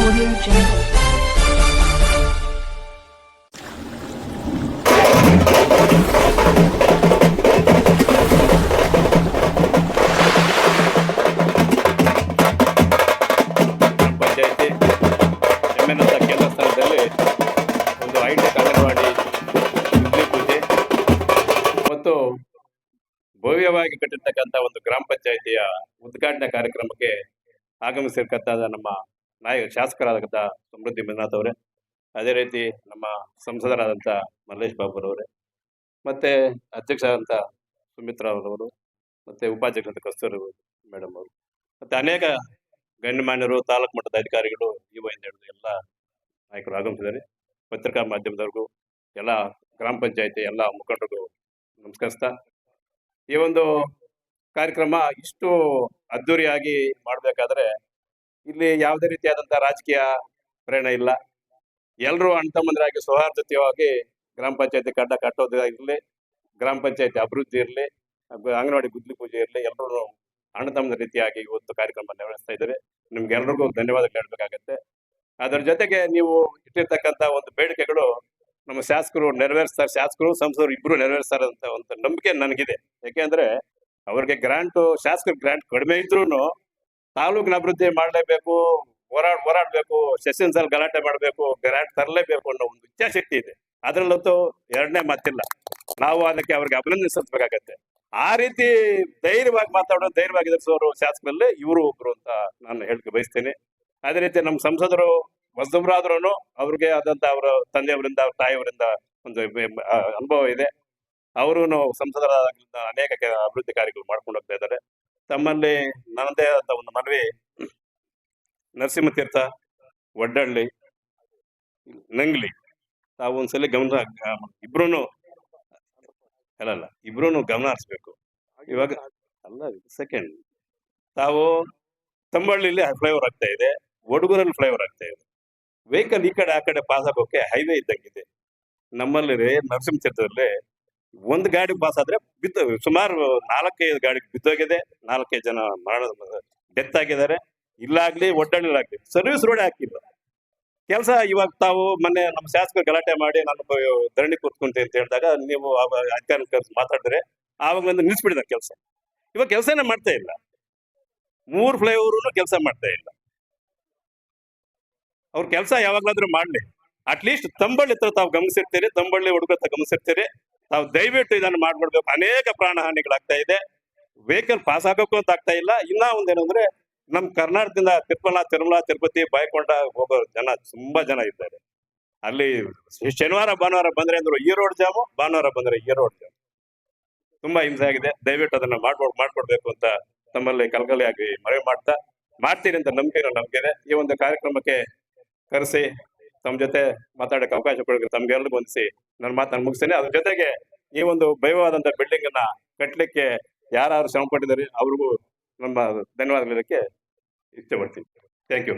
Audio Jungle. Panchayat ಎಮ್ಮೆನಂತ ಕೇಂದ್ರ ಸ್ಥಾನದಲ್ಲಿ ಒಂದು ಹೈಟೆಕ್ ಅಂಗನವಾಡಿ ಗುದ್ಲಿ ಪೂಜೆ ಮತ್ತು ಭವ್ಯವಾಗಿ ಕಟ್ಟಿರ್ತಕ್ಕಂಥ ಒಂದು ಗ್ರಾಮ ಪಂಚಾಯಿತಿಯ ಉದ್ಘಾಟನಾ ಕಾರ್ಯಕ್ರಮಕ್ಕೆ ಆಗಮಿಸಿರ್ತಕ್ಕಂಥ ನಮ್ಮ ಶಾಸಕರಾದಂಥ ಸಮೃದ್ಧಿ ಮಂಜುನಾಥ್ ಅವರೇ, ಅದೇ ರೀತಿ ನಮ್ಮ ಸಂಸದರಾದಂಥ ಮಲ್ಲೇಶ್ ಬಾಬುರವರೇ, ಮತ್ತೆ ಅಧ್ಯಕ್ಷರಾದಂಥ ಸುಮಿತ್ರಾ ಅವರವರು, ಮತ್ತೆ ಉಪಾಧ್ಯಕ್ಷರಾದ ಕಸ್ತೂರಿ ಮೇಡಮ್ ಅವರು, ಮತ್ತೆ ಅನೇಕ ಗಣ್ಯಮಾನ್ಯರು, ತಾಲೂಕು ಮಟ್ಟದ ಅಧಿಕಾರಿಗಳು, ಇಂದ ಹಿಡಿದು ಎಲ್ಲ ನಾಯಕರು ಆಗಮಿಸಿದ್ದಾರೆ. ಪತ್ರಿಕಾ ಮಾಧ್ಯಮದವ್ರಿಗೂ, ಎಲ್ಲ ಗ್ರಾಮ ಪಂಚಾಯತಿ ಎಲ್ಲ ಮುಖಂಡರಿಗೂ ನಮಸ್ಕರಿಸ್ತಾ, ಈ ಒಂದು ಕಾರ್ಯಕ್ರಮ ಇಷ್ಟು ಅದ್ದೂರಿಯಾಗಿ ಮಾಡಬೇಕಾದ್ರೆ ಇಲ್ಲಿ ಯಾವುದೇ ರೀತಿಯಾದಂಥ ರಾಜಕೀಯ ಪ್ರೇರಣೆ ಇಲ್ಲ. ಎಲ್ಲರೂ ಅಣ್ಣ ತಮ್ಮಂದಿರಾಗಿ ಸೌಹಾರ್ದತೆಯಾಗಿ ಗ್ರಾಮ ಪಂಚಾಯತಿ ಕಟ್ಟೋದು ಇರಲಿ, ಗ್ರಾಮ ಪಂಚಾಯತಿ ಅಭಿವೃದ್ಧಿ ಇರಲಿ, ಅಂಗನವಾಡಿ ಗುದ್ಲಿ ಪೂಜೆ ಇರಲಿ, ಎಲ್ಲರೂ ಅಣ್ಣ ತಮ್ಮದ ರೀತಿಯಾಗಿ ಇವತ್ತು ಕಾರ್ಯಕ್ರಮ ನಿರ್ವಹಿಸ್ತಾ ಇದ್ದಾರೆ. ನಿಮ್ಗೆಲ್ರಿಗೂ ಧನ್ಯವಾದಗಳು ಹೇಳಬೇಕಾಗತ್ತೆ. ಅದರ ಜೊತೆಗೆ ನೀವು ಇಟ್ಟಿರ್ತಕ್ಕಂಥ ಒಂದು ಬೇಡಿಕೆಗಳು ನಮ್ಮ ಶಾಸಕರು ನೆರವೇರಿಸ್ತಾರೆ, ಶಾಸಕರು ಸಂಸದರು ಇಬ್ಬರು ನೆರವೇರಿಸ್ತಾರೆ ಅಂತ ಒಂದು ನಂಬಿಕೆ ನನಗಿದೆ. ಯಾಕೆಂದ್ರೆ ಅವ್ರಿಗೆ ಶಾಸಕರ ಗ್ರಾಂಟ್ ಕಡಿಮೆ ಇದ್ರೂ ತಾಲೂಕಿನ ಅಭಿವೃದ್ಧಿ ಮಾಡಲೇಬೇಕು, ಹೋರಾಡಬೇಕು, ಸೆಷನ್ಸ್ ಅಲ್ಲಿ ಗಲಾಟೆ ಮಾಡಬೇಕು, ಗ್ರಾಂಟ್ ತರಲೇಬೇಕು ಅನ್ನೋ ಒಂದು ಇಚ್ಛಾಶಕ್ತಿ ಇದೆ. ಅದರಲ್ಲಂತೂ ಎರಡನೇ ಮಾತಿಲ್ಲ. ನಾವು ಅದಕ್ಕೆ ಅವ್ರಿಗೆ ಅಭಿನಂದಿಸಬೇಕಾಗತ್ತೆ. ಆ ರೀತಿ ಧೈರ್ಯವಾಗಿ ಧೈರ್ಯವಾಗಿ ಎದುರಿಸೋರು ಶಾಸಕರಲ್ಲಿ ಇವರು ಒಬ್ರು ಅಂತ ನಾನು ಹೇಳಕ್ಕೆ ಬಯಸ್ತೇನೆ. ಅದೇ ರೀತಿ ನಮ್ಮ ಸಂಸದರು ಹೊಸಬ್ರಾದ್ರೂ ಅವ್ರಿಗೆ ಆದಂತ ಅವರ ತಂದೆಯವರಿಂದ, ಅವ್ರ ತಾಯಿಯವರಿಂದ ಒಂದು ಅನುಭವ ಇದೆ. ಅವರು ಸಂಸದರಾಗಿದ್ದ ಅನೇಕ ಅಭಿವೃದ್ಧಿ ಕಾರ್ಯಗಳು ಮಾಡ್ಕೊಂಡು ಹೋಗ್ತಾ ಇದ್ದಾರೆ. ತಮ್ಮಲ್ಲಿ ನನ್ನದೇ ಆದಂತ ಒಂದು ಮನವಿ, ನರಸಿಂಹತೀರ್ಥ, ಒಡ್ಡಳ್ಳಿ, ನಂಗ್ಲಿ ತಾವು ಒಂದ್ಸಲಿ ಇಬ್ರು ಗಮನ ಹರಿಸ್ಬೇಕು. ಇವಾಗ ಸೆಕೆಂಡ್ ತಾವು ತಂಬಳ್ಳಿಲಿ ಫ್ಲೈಓವರ್ ಆಗ್ತಾ ಇದೆ, ಒಡಗೂರಲ್ಲಿ ಫ್ಲೈಓವರ್ ಆಗ್ತಾ ಇದೆ. ವೆಹಿಕಲ್ ಈ ಕಡೆ ಆ ಕಡೆ ಪಾಸ್ ಆಗೋಕೆ ಹೈವೇ ಇದ್ದಂಗಿದೆ. ನಮ್ಮಲ್ಲಿ ನರಸಿಂಹತೀರ್ಥದಲ್ಲಿ ಒಂದು ಗಾಡಿ ಪಾಸ್ ಆದ್ರೆ ಸುಮಾರು 4-5 ಗಾಡಿ ಬಿದ್ದೋಗಿದೆ, 4-5 ಜನ ಡೆತ್ ಆಗಿದ್ದಾರೆ. ಇಲ್ಲಾಗ್ಲಿ ಒಡ್ಡಳ್ಳಿಲಾಗ್ಲಿ ಸರ್ವಿಸ್ ರೋಡ್ ಹಾಕಿಲ್ಲ. ಕೆಲಸ ಇವಾಗ ತಾವು ಮೊನ್ನೆ ನಮ್ಮ ಶಾಸಕರು ಗಲಾಟೆ ಮಾಡಿ ನಾನು ಧರಣಿ ಕೂತ್ಕೊಂತೀನಿ ಅಂತ ಹೇಳಿದಾಗ ನೀವು ಅಧಿಕಾರಿ ಕರೆಸಿ ಮಾತಾಡಿದ್ರೆ ಆವಾಗ ಒಂದು ನಿಲ್ಸ್ಬಿಡಿದಾರೆ ಕೆಲಸ. ಇವಾಗ ಕೆಲಸನೇ ಮಾಡ್ತಾ ಇಲ್ಲ. 3 ಫ್ಲೈಓವರ್ ಕೆಲಸ ಮಾಡ್ತಾ ಇಲ್ಲ. ಅವ್ರ ಕೆಲಸ ಯಾವಾಗ್ಲಾದ್ರೂ ಮಾಡ್ಲಿ. ಅಟ್ಲೀಸ್ಟ್ ತಂಬಳ್ಳಿ ಹತ್ರ ತಾವು ಗಮನಿಸಿರ್ತೀರಿ, ತಂಬಳ್ಳಿ ಹುಡುಗ ಗಮನಿಸಿರ್ತೀರಿ. ತಾವು ದಯವಿಟ್ಟು ಇದನ್ನು ಮಾಡ್ಬಿಡ್ಬೇಕು. ಅನೇಕ ಪ್ರಾಣ ಹಾನಿಗಳಾಗ್ತಾ ಇದೆ. ವೆಹಿಕಲ್ ಪಾಸ್ ಆಗೋಕ್ಕೂ ಅಂತ ಆಗ್ತಾ ಇಲ್ಲ. ಇನ್ನ ಒಂದೇನಂದ್ರೆ ನಮ್ ಕರ್ನಾಟಕದಿಂದ ತಿರುಮಲ, ತಿರುಪತಿ, ಬಾಯ್ಕೊಂಡ ಹೋಗೋ ಜನ ತುಂಬಾ ಜನ ಇದ್ದಾರೆ. ಅಲ್ಲಿ ಶನಿವಾರ ಭಾನುವಾರ ಬಂದ್ರೆ ಅಂದ್ರು ಈ ರೋಡ್ ಜಾಮು, ಭಾನುವಾರ ಬಂದ್ರೆ ಈ ರೋಡ್ ಜಾಮು. ತುಂಬಾ ಹಿಂಸೆ ಆಗಿದೆ. ದಯವಿಟ್ಟು ಅದನ್ನ ಮಾಡ್ಕೊಡ್ಬೇಕು ಅಂತ ತಮ್ಮಲ್ಲಿ ಕಳಕಳಿಯಾಗಿ ಮನವಿ ಮಾಡ್ತೀನಿ ಅಂತ ನಂಬಿಕೆ ಇದೆ. ಈ ಒಂದು ಕಾರ್ಯಕ್ರಮಕ್ಕೆ ಕರೆಸಿ ತಮ್ಮ ಜೊತೆ ಮಾತಾಡಕ್ಕೆ ಅವಕಾಶ ಕೊಡೋಕೆ ತಮ್ಗೆಲ್ಲರಿಗೂ ಹೊಂದಿಸಿ ನನ್ನ ಮಾತನ್ನು ಮುಗಿಸ್ತೇನೆ. ಅದ್ರ ಜೊತೆಗೆ ಈ ಒಂದು ಭವ್ಯವಾದಂತ ಬಿಲ್ಡಿಂಗ್ ಅನ್ನ ಕಟ್ಟಲಿಕ್ಕೆ ಯಾರು ಶ್ರಮ ಪಟ್ಟಿದ್ದಾರೆ ಅವ್ರಿಗೂ ನಮ್ಮ ಧನ್ಯವಾದಗಳು ಇಷ್ಟಪಡ್ತೀನಿ. Thank you.